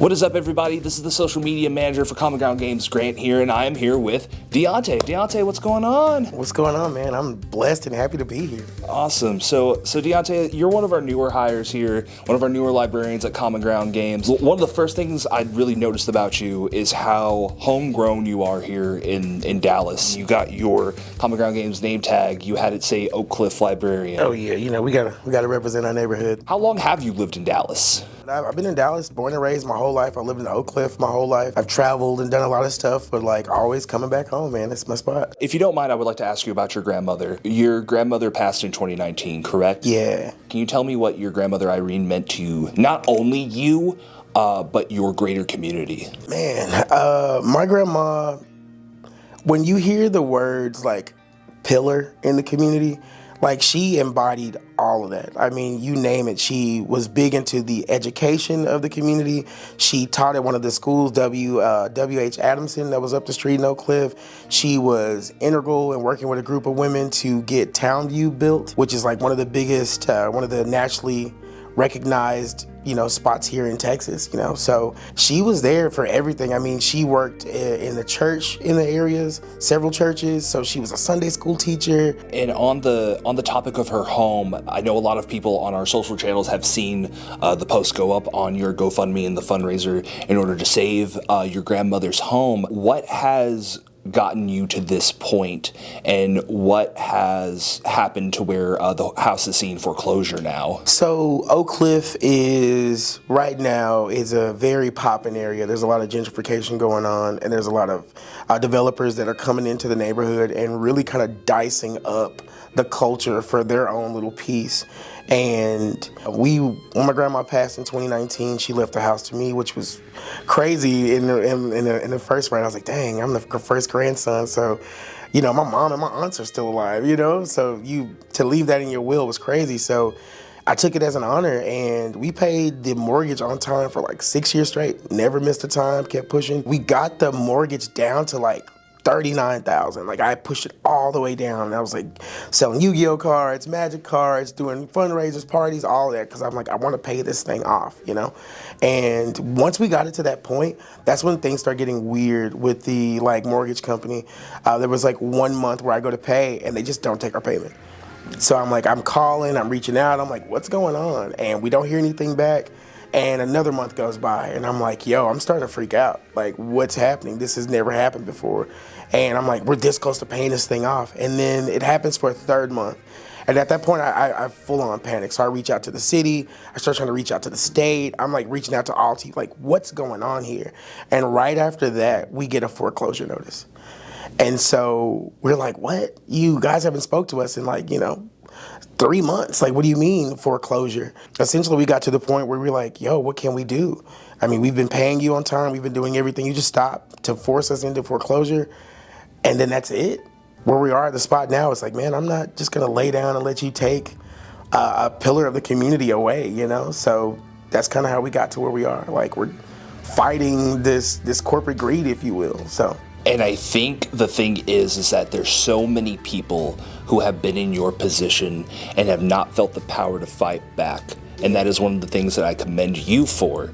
What is up, everybody? This is the social media manager for Common Ground Games, Grant here, and I am here with DeAnte. DeAnte, what's going on? What's going on, man? I'm blessed and happy to be here. Awesome. So DeAnte, you're one of our newer hires here, one of our newer librarians at Common Ground Games. One of the first things I really noticed about you is how homegrown you are here in Dallas. You got your Common Ground Games name tag. You had it say Oak Cliff Librarian. Oh yeah, we gotta represent our neighborhood. How long have you lived in Dallas? I've been in Dallas, born and raised my whole life. I lived in Oak Cliff my whole life. I've traveled and done a lot of stuff, but always coming back home, man. It's my spot. If you don't mind, I would like to ask you about your grandmother. Your grandmother passed in 2019, correct? Yeah. Can you tell me what your grandmother Irene meant to not only you, but your greater community? Man, my grandma, when you hear the words pillar in the community, she embodied all of that. I mean, you name it. She was big into the education of the community. She taught at one of the schools, W.H. Adamson, that was up the street in Oak Cliff. She was integral in working with a group of women to get Townview built, which is one of the biggest, one of the nationally recognized, spots here in Texas, So she was there for everything. I mean, she worked in the church in the areas, several churches. So she was a Sunday school teacher. And on the topic of her home, I know a lot of people on our social channels have seen the post go up on your GoFundMe and the fundraiser in order to save your grandmother's home. What has gotten you to this point, and what has happened to where the house is seeing foreclosure now? So Oak Cliff is right now a very poppin' area. There's a lot of gentrification going on, and there's a lot of developers that are coming into the neighborhood and really kind of dicing up the culture for their own little piece. And when my grandma passed in 2019, she left the house to me, which was crazy in the first round. I was like, dang, I'm the first grandson. So, my mom and my aunts are still alive, So to leave that in your will was crazy. So I took it as an honor, and we paid the mortgage on time for 6 years straight. Never missed a time, kept pushing. We got the mortgage down to $39,000. I pushed it all the way down. And I was selling Yu-Gi-Oh cards, Magic cards, doing fundraisers, parties, all that, because I'm I want to pay this thing off, And once we got it to that point, that's when things start getting weird with the mortgage company. There was 1 month where I go to pay and they just don't take our payment. So I'm calling, I'm reaching out, I'm what's going on? And we don't hear anything back. And another month goes by, and I'm I'm starting to freak out. What's happening? This has never happened before. And I'm we're this close to paying this thing off. And then it happens for a third month. And at that point, I full on panic. So I reach out to the city. I start trying to reach out to the state. I'm reaching out to all teams, what's going on here? And right after that, we get a foreclosure notice. And so we're what? You guys haven't spoke to us in 3 months. What do you mean foreclosure? Essentially, we got to the point where we're yo, what can we do? I mean, we've been paying you on time. We've been doing everything. You just stop to force us into foreclosure. And then that's it. Where we are at the spot now, it's man, I'm not just going to lay down and let you take a pillar of the community away, So that's kind of how we got to where we are. We're fighting this corporate greed, if you will, so. And I think the thing is that there's so many people who have been in your position and have not felt the power to fight back. And that is one of the things that I commend you for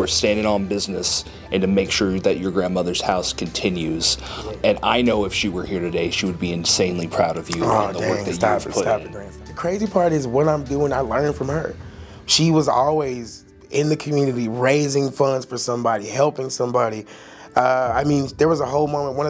standing on business and to make sure that your grandmother's house continues. And I know if she were here today, she would be insanely proud of you and the work that you've put in. The crazy part is what I'm doing, I learned from her. She was always in the community, raising funds for somebody, helping somebody. There was a whole moment, one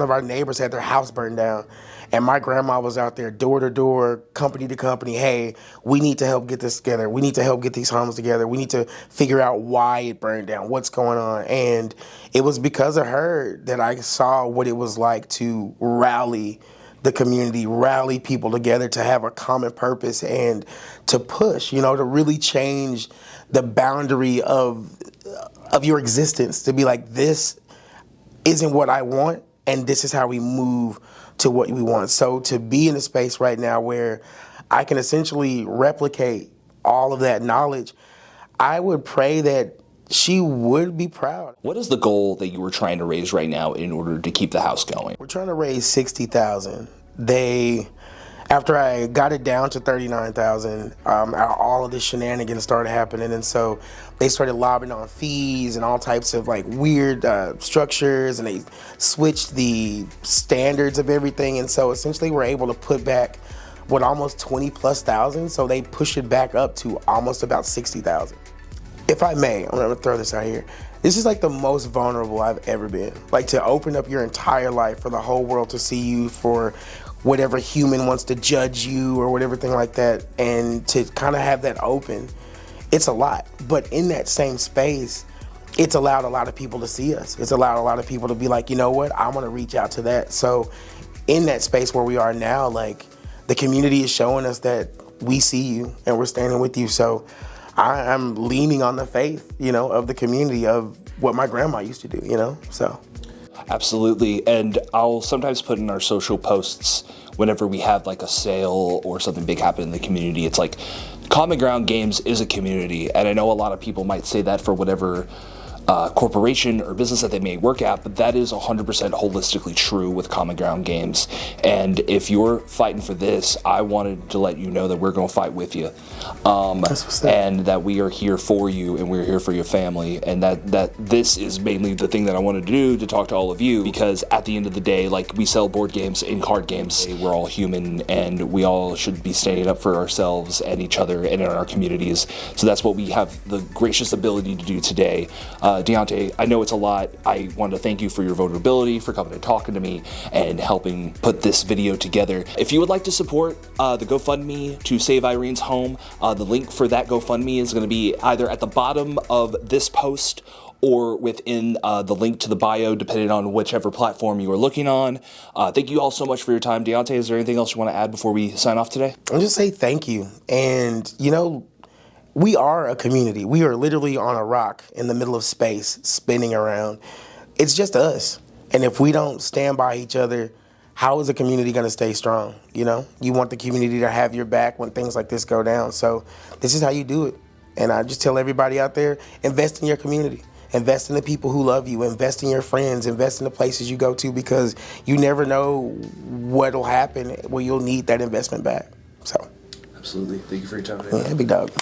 of our neighbors had their house burned down, and my grandma was out there door to door, company to company. Hey, we need to help get this together. We need to help get these homes together. We need to figure out why it burned down, what's going on. And it was because of her that I saw what it was like to rally the community, rally people together to have a common purpose and to push, to really change the boundary of your existence, to be this isn't what I want, and this is how we move to what we want. So to be in a space right now where I can essentially replicate all of that knowledge, I would pray that she would be proud. What is the goal that you were trying to raise right now in order to keep the house going? We're trying to raise $60,000. After I got it down to 39,000, all of the shenanigans started happening, and so they started lobbing on fees and all types of like weird structures, and they switched the standards of everything, and so essentially we're able to put back what, almost 20 plus thousand. So they pushed it back up to almost about 60,000. If I may, I'm gonna throw this out here. This is like the most vulnerable I've ever been. Like, to open up your entire life for the whole world to see you for whatever human wants to judge you or whatever thing like that, and to kind of have that open, it's a lot. But in that same space, it's allowed a lot of people to see us. It's allowed a lot of people to be like, you know what, I want to reach out to that. So in that space where we are now, like, the community is showing us that we see you and we're standing with you. So I'm leaning on the faith, of the community, of what my grandma used to do, so. Absolutely. And I'll sometimes put in our social posts whenever we have like a sale or something big happen in the community. It's like Common Ground Games is a community. And I know a lot of people might say that for whatever corporation or business that they may work at, but that is 100% holistically true with Common Ground Games. And if you're fighting for this, I wanted to let you know that we're going to fight with you, and that we are here for you, and we're here for your family, and that this is mainly the thing that I wanted to do, to talk to all of you, because at the end of the day, like, we sell board games and card games. We're all human, and we all should be standing up for ourselves and each other and in our communities. So that's what we have the gracious ability to do today. DeAnte, I know it's a lot. I want to thank you for your vulnerability, for coming and talking to me and helping put this video together. If you would like to support the GoFundMe to save Irene's home, the link for that GoFundMe is going to be either at the bottom of this post or within the link to the bio, depending on whichever platform you are looking on. Thank you all so much for your time. DeAnte, is there anything else you want to add before we sign off today? I'll just say thank you. And, we are a community. We are literally on a rock in the middle of space, spinning around. It's just us. And if we don't stand by each other, how is the community going to stay strong? You want the community to have your back when things like this go down. So this is how you do it. And I just tell everybody out there, invest in your community. Invest in the people who love you. Invest in your friends. Invest in the places you go to, because you never know what'll happen where you'll need that investment back. So. Absolutely. Thank you for your time today. Yeah, big dog.